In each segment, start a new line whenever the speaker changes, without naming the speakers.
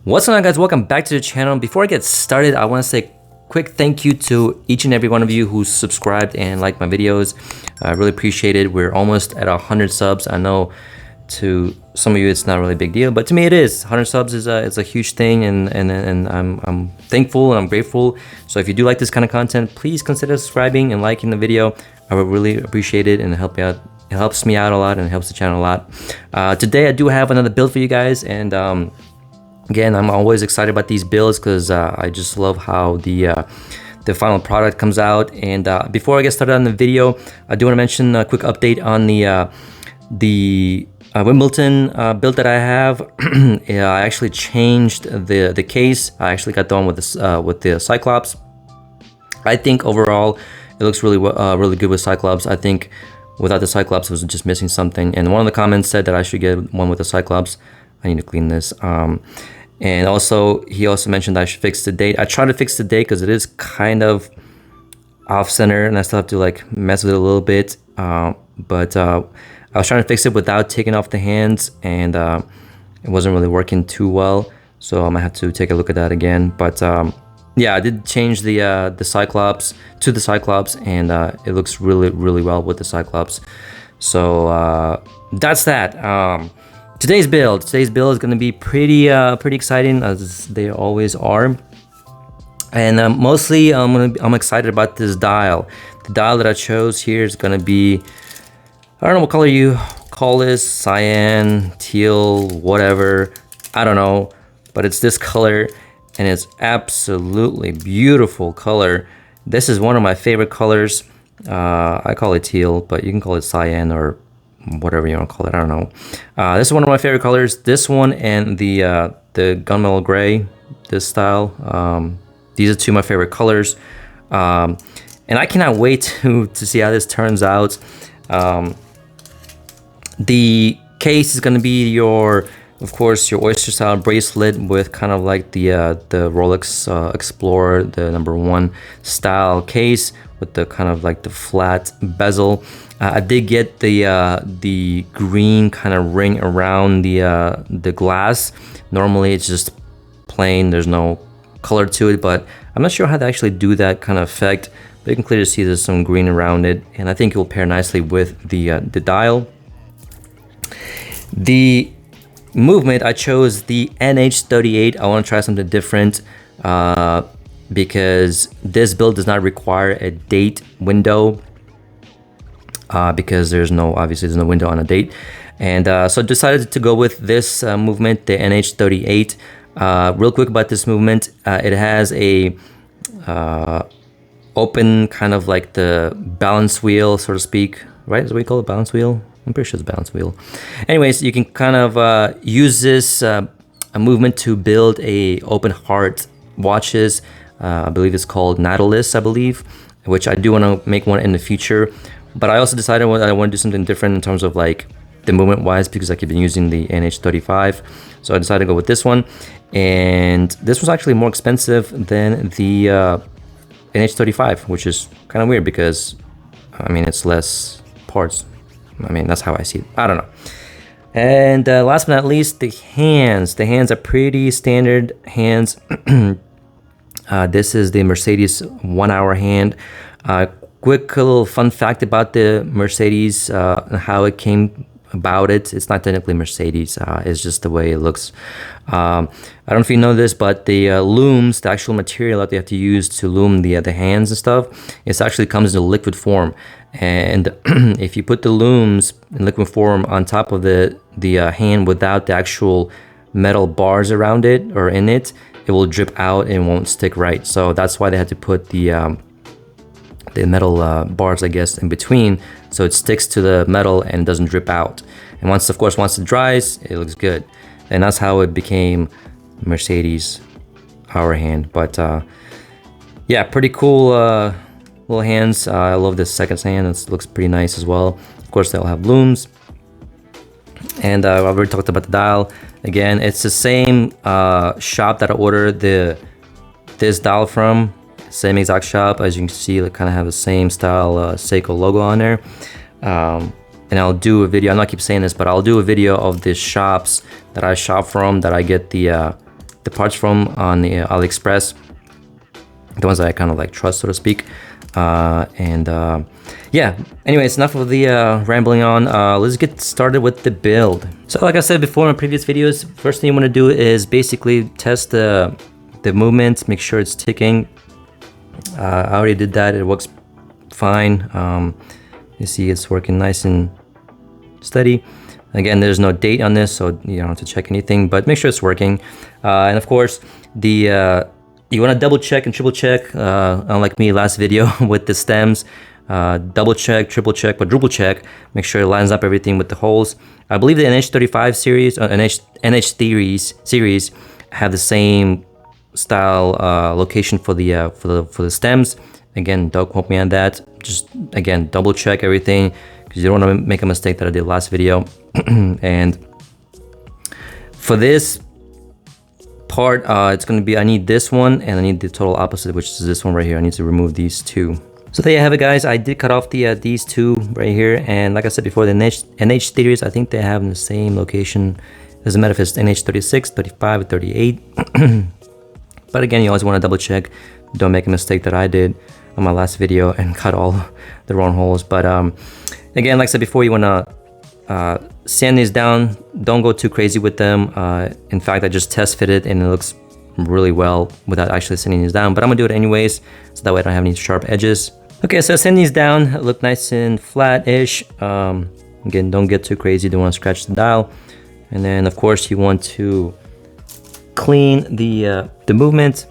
What's going on, guys? Welcome back to the channel. Before I get started, I want to say a quick thank you to each and every one of you who subscribed and liked my videos. I really appreciate it. We're almost at 100 subs. I know to some of you it's not really a big deal, but to me it is. 100 subs is a huge thing, and I'm thankful and I'm grateful. So if you do like this kind of content, please consider subscribing and liking the video. I would really appreciate it and help me out. It helps me out a lot and helps the channel a lot. Today I do have another build for you guys, and again, I'm always excited about these builds because I just love how the final product comes out. And before I get started on the video, I do want to mention a quick update on the Wimbledon build that I have. I actually changed the case. I actually got done with the Cyclops. I think overall it looks really good with Cyclops. I think without the Cyclops it was just missing something. And one of the comments said that I should get one with the Cyclops. I need to clean this. And also, he also mentioned I should fix the date. I tried to fix the date because it is kind of off center and I still have to like mess with it a little bit. But I was trying to fix it without taking off the hands, and it wasn't really working too well. So I'm gonna have to take a look at that again. But yeah, I did change the Cyclops to the Cyclops, and it looks really well with the Cyclops. So that's that. Today's build is going to be pretty exciting, as they always are, and mostly I'm excited about this dial. The dial that I chose here is going to be, I don't know what color you call this, cyan, teal, whatever, I don't know, but it's this color, and it's absolutely beautiful color. This is one of my favorite colors. I call it teal, but you can call it cyan or whatever you want to call it, I don't know. This is one of my favorite colors. This one and the gunmetal gray, this style. These are two of my favorite colors. And I cannot wait to see how this turns out. The case is going to be of course, your oyster style bracelet with kind of like the Rolex Explorer, the #1 style case with the kind of like the flat bezel. I did get the green kind of ring around the glass. Normally it's just plain, there's no color to it, but I'm not sure how to actually do that kind of effect. But you can clearly see there's some green around it, and I think it will pair nicely with the dial. The movement, I chose the NH38. I want to try something different because this build does not require a date window. Because obviously there's no window on a date, and so I decided to go with this movement, the NH38. Real quick about this movement, it has a open kind of like the balance wheel, so to speak, right? Is what we call it, balance wheel? I'm pretty sure it's balance wheel. Anyways, you can kind of use this a movement to build a open heart watches. I believe it's called Nautilus, I believe, which I do want to make one in the future. But I also decided I want to do something different in terms of like the movement wise, because I've been using the NH35. So I decided to go with this one. And this was actually more expensive than the NH35, which is kind of weird because, I mean, it's less parts. I mean, that's how I see it. I don't know. And last but not least, the hands. The hands are pretty standard hands. This is the Mercedes 1 hour hand. Quick little fun fact about the Mercedes, how it came about. It's not technically Mercedes, it's just the way it looks. I don't know if you know this, but the looms, the actual material that they have to use to loom the hands and stuff, it actually comes in a liquid form. And if you put the looms in liquid form on top of the hand without the actual metal bars around it or in it, it will drip out and won't stick right. So that's why they had to put the metal bars, I guess, in between, so it sticks to the metal and doesn't drip out. And once it dries, it looks good. And that's how it became Mercedes hour hand. But yeah, pretty cool little hands. I love this second hand. It looks pretty nice as well. Of course, they'll have looms. And I've already talked about the dial. Again, it's the same shop that I ordered this dial from. Same exact shop. As you can see, they kind of have the same style Seiko logo on there. And I'll do a video, I'm not keep saying this, but I'll do a video of the shops that I shop from, that I get the the parts from on the AliExpress, the ones that I kind of like trust, so to speak. Yeah, anyways, enough of the rambling on. Let's get started with the build. So like I said before in previous videos, first thing you want to do is basically test the movement, make sure it's ticking. I already did that, it works fine. You see it's working nice and steady. Again, there's no date on this, so you don't have to check anything, but make sure it's working. And of course, you want to double check and triple check, unlike me last video with the stems. Double check, triple check, quadruple check. Make sure it lines up everything with the holes. I believe the NH35 series, NH series have the same style location for the stems. Again, don't quote me on that. Just again, double check everything because you don't want to make a mistake that I did last video. And for this part, it's going to be, I need this one and I need the total opposite, which is this one right here. I need to remove these two. So there you have it, guys. I did cut off these two right here, and like I said before, the NH series, I think they have in the same location. Doesn't matter if it's NH36, 35, or 38. But again, you always want to double check. Don't make a mistake that I did on my last video and cut all the wrong holes. But again, like I said before, you want to sand these down. Don't go too crazy with them. In fact, I just test fitted and it looks really well without actually sanding these down, but I'm gonna do it anyways, so that way I don't have any sharp edges. Okay, so sand these down, look nice and flat-ish. Again, don't get too crazy, don't want to scratch the dial. And then of course you want to clean the movement.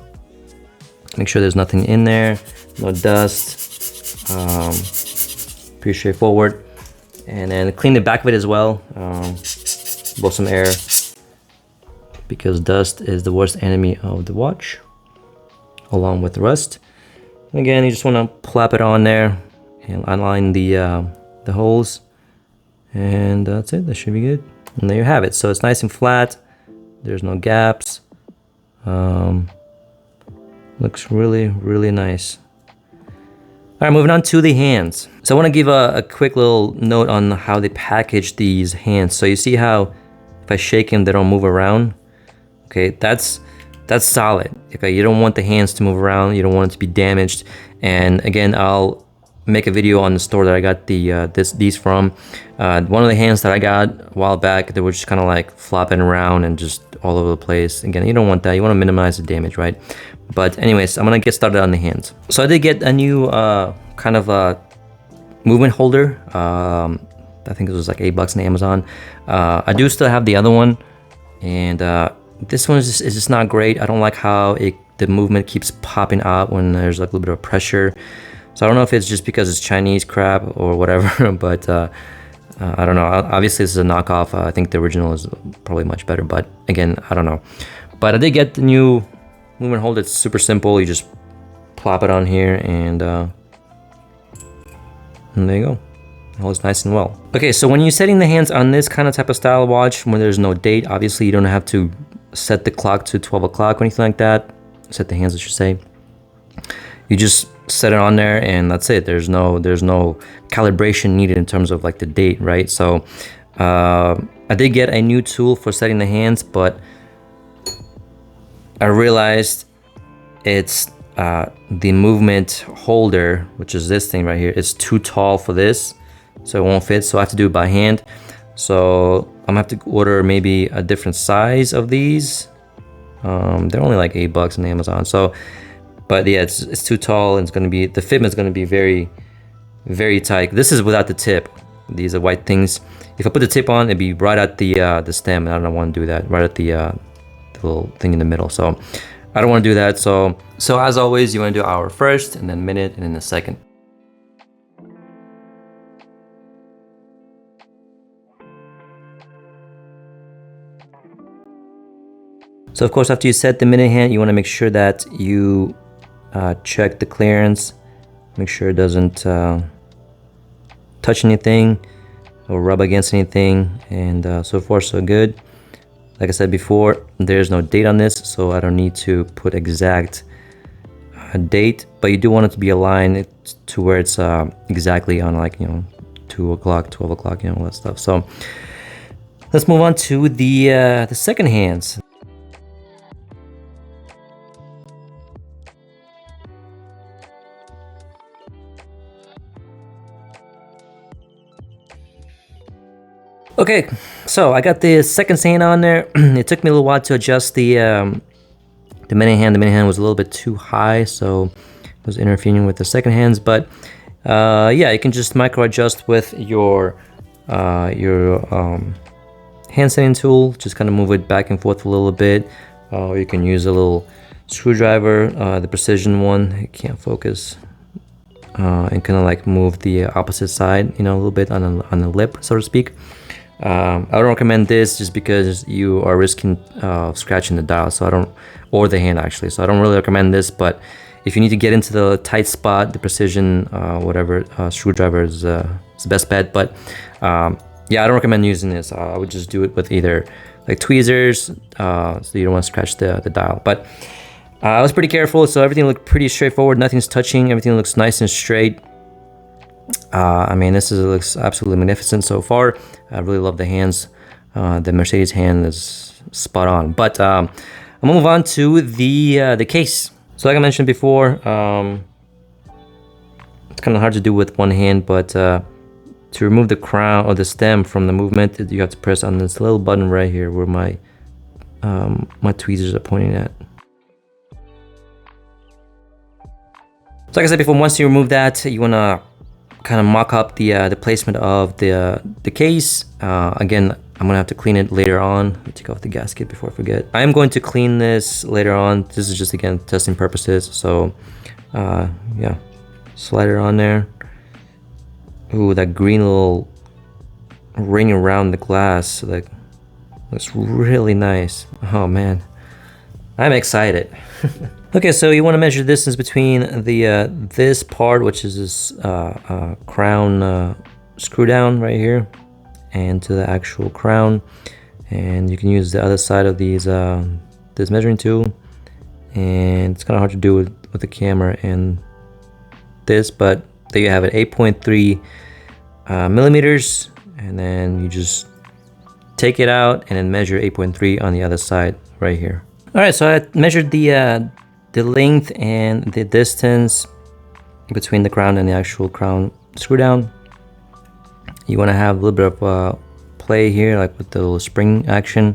Make sure there's nothing in there, no dust. Pretty straightforward. And then clean the back of it as well. Blow some air, because dust is the worst enemy of the watch, along with rust. And again, you just want to plop it on there and align the holes, and that's it. That should be good. And there you have it. So it's nice and flat. There's no gaps. Looks really, really nice. All right, moving on to the hands. So I want to give a quick little note on how they package these hands. So you see how if I shake them, they don't move around. Okay, that's solid. Okay, you don't want the hands to move around. You don't want it to be damaged. And again, I'll make a video on the store that I got these from. One of the hands that I got a while back, they were just kind of like flopping around and just all over the place. Again, you don't want that. You want to minimize the damage, right? But anyways, I'm gonna get started on the hands. So I did get a new kind of a movement holder. I think it was like $8 on Amazon. I do still have the other one, and this one is just not great. I don't like how the movement keeps popping out when there's like a little bit of pressure. So I don't know if it's just because it's Chinese crap or whatever, but I don't know. Obviously this is a knockoff. I think the original is probably much better, but again, I don't know. But I did get the new movement holder. It's super simple. You just plop it on here and there you go. It holds nice and well. Okay, so when you're setting the hands on this kind of type of style watch, when there's no date, obviously you don't have to set the clock to 12 o'clock or anything like that. Set the hands, I should say. You just set it on there and that's it. There's no calibration needed in terms of like the date, right? So I did get a new tool for setting the hands, but I realized it's the movement holder, which is this thing right here, it's too tall for this, so it won't fit. So I have to do it by hand. So I'm gonna have to order maybe a different size of these. They're only like $8 on Amazon. So, but yeah, it's too tall, and it's gonna be, the fitment is gonna be very, very tight. This is without the tip. These are white things. If I put the tip on, it'd be right at the stem, and I don't want to do that. Right at the little thing in the middle. So I don't want to do that. So as always, you want to do hour first, and then minute, and then a second. So of course, after you set the minute hand, you want to make sure that you check the clearance, make sure it doesn't touch anything or rub against anything, and so far so good. Like I said before, there's no date on this, so I don't need to put exact date, but you do want it to be aligned to where it's exactly on, like, 2 o'clock, 12 o'clock, all that stuff. So let's move on to the second hands. Okay, so I got the second stand on there. It took me a little while to adjust the mini hand. The mini hand was a little bit too high, so it was interfering with the second hands. But yeah, you can just micro adjust with your hand setting tool. Just kind of move it back and forth a little bit. Or you can use a little screwdriver, the precision one. It can't focus. And kind of like move the opposite side, you know, a little bit on the lip, so to speak. I don't recommend this just because you are risking scratching the dial, so I don't, or the hand actually, so I don't really recommend this. But if you need to get into the tight spot, the precision whatever screwdriver is the best bet. But yeah, I don't recommend using this. I would just do it with either like tweezers, so you don't want to scratch the dial. But I was pretty careful, so everything looked pretty straightforward. Nothing's touching. Everything looks nice and straight. I mean, looks absolutely magnificent so far. I really love the hands. The Mercedes hand is spot on. But I'm gonna move on to the case. So like I mentioned before, it's kind of hard to do with one hand, but to remove the crown or the stem from the movement, you have to press on this little button right here where my tweezers are pointing at. So like I said before, once you remove that, you want to kind of mock up the placement of the case. Again, I'm gonna have to clean it later on. Let me take off the gasket before I forget. I am going to clean this later on. This is just, again, testing purposes. So yeah, slide it on there. Ooh, that green little ring around the glass, like, looks really nice. Oh man, I'm excited. Okay, so you want to measure the distance between the this part, which is this crown screw down right here, and to the actual crown. And you can use the other side of these this measuring tool. And it's kind of hard to do with the camera and this, but there you have it, 8.3 millimeters. And then you just take it out and then measure 8.3 on the other side right here. All right, so I measured the length and the distance between the crown and the actual crown screw down. You want to have a little bit of play here, like with the little spring action,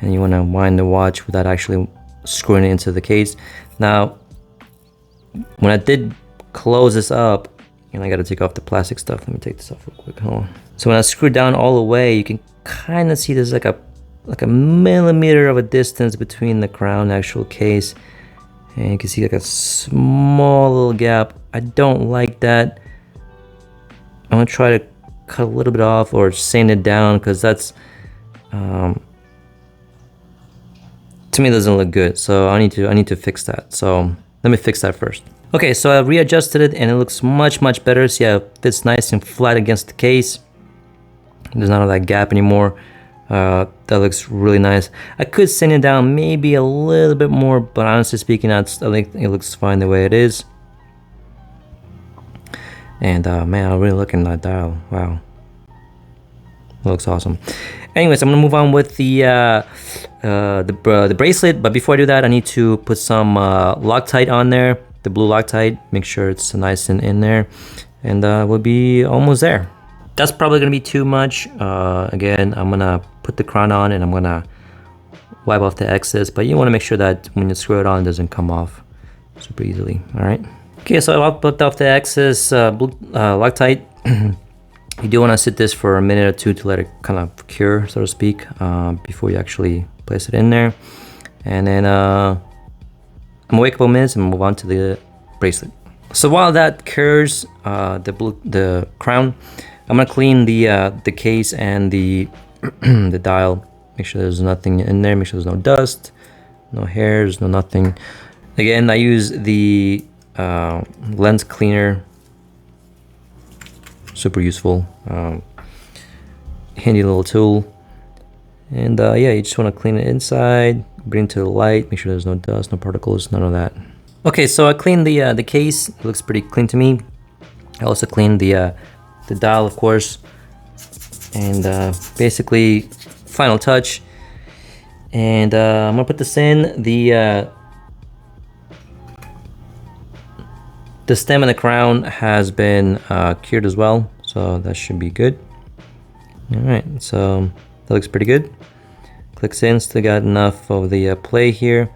and you want to wind the watch without actually screwing it into the case. Now, when I did close this up, and I got to take off the plastic stuff. Let me take this off real quick. Hold on. So when I screw down all the way, you can kind of see there's like a millimeter of a distance between the crown and the actual case. And you can see like a small little gap. I don't like that. I'm gonna try to cut a little bit off or sand it down, because that's to me, it doesn't look good. So I need to fix that. So let me fix that first. Okay, so I readjusted it and it looks much better. So yeah, it fits nice and flat against the case. There's none of that gap anymore. That looks really nice. I could sand it down maybe a little bit more, but honestly speaking, I think it looks fine the way it is. And man, I'm really liking that dial. Wow, it looks awesome. Anyways, I'm gonna move on with the bracelet. But before I do that, I need to put some Loctite on there. The blue Loctite. Make sure it's nice and in there, and we'll be almost there. That's probably gonna be too much. Again, I'm gonna put the crown on and I'm gonna wipe off the excess, but you wanna make sure that when you screw it on, it doesn't come off super easily, all right? Okay, so I've put off the excess blue Loctite. You do wanna sit this for a minute or two to let it kind of cure, so to speak, before you actually place it in there. And then I'm gonna wait a couple minutes and move on to the bracelet. So while that cures the crown, I'm gonna clean the case and the the dial. Make sure there's nothing in there. Make sure there's no dust, no hairs, no nothing. Again, I use the lens cleaner. Super useful, handy little tool. And yeah, you just want to clean it inside, bring it to the light, make sure there's no dust, no particles, none of that. Okay, so I cleaned the case. It looks pretty clean to me. I also cleaned the dial, of course, and basically final touch. And I'm gonna put this in. The stem and the crown has been cured as well, so that should be good. All right, so that looks pretty good. Clicks in, still got enough of the play here.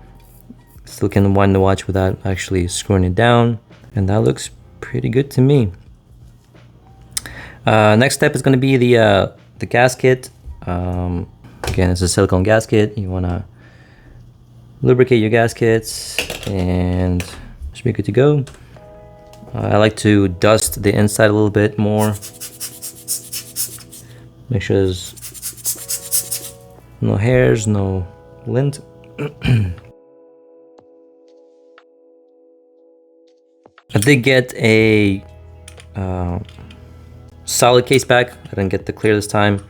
Still can wind the watch without actually screwing it down. And that looks pretty good to me. Next step is going to be the gasket. Again, it's a silicone gasket. You want to lubricate your gaskets and should be good to go. I like to dust the inside a little bit more. Make sure there's no hairs, no lint. I did get a solid case back. I didn't get the clear this time.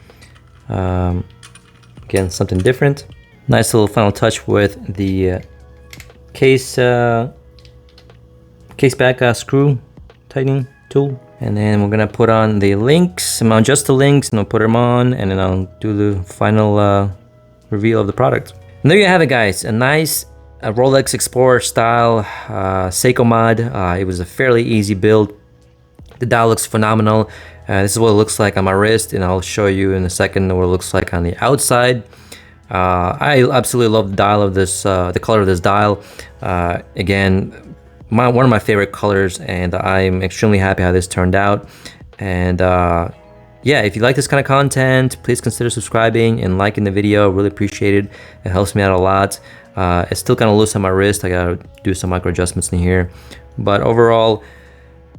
Again, something different. Nice little final touch with the case back screw tightening tool. And then we're gonna put on the links, mount just the links, and I'll put them on, and then I'll do the final reveal of the product. And there you have it, guys. A nice Rolex Explorer style Seiko mod. It was a fairly easy build. The dial looks phenomenal. This is what it looks like on my wrist, and I'll show you in a second what it looks like on the outside. I absolutely love the dial of this, the color of this dial. Again, one of my favorite colors, and I'm extremely happy how this turned out. And yeah, if you like this kind of content, please consider subscribing and liking the video. Really appreciate it. It helps me out a lot. It's still kind of loose on my wrist. I gotta do some micro adjustments in here, but overall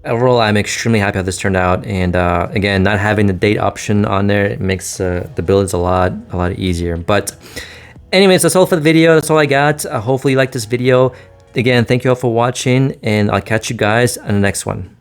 I'm extremely happy how this turned out. And again, not having the date option on there, it makes the builds a lot easier. But anyways, that's all for the video. That's all I got. Hopefully you liked this video. Again, thank you all for watching, and I'll catch you guys on the next one.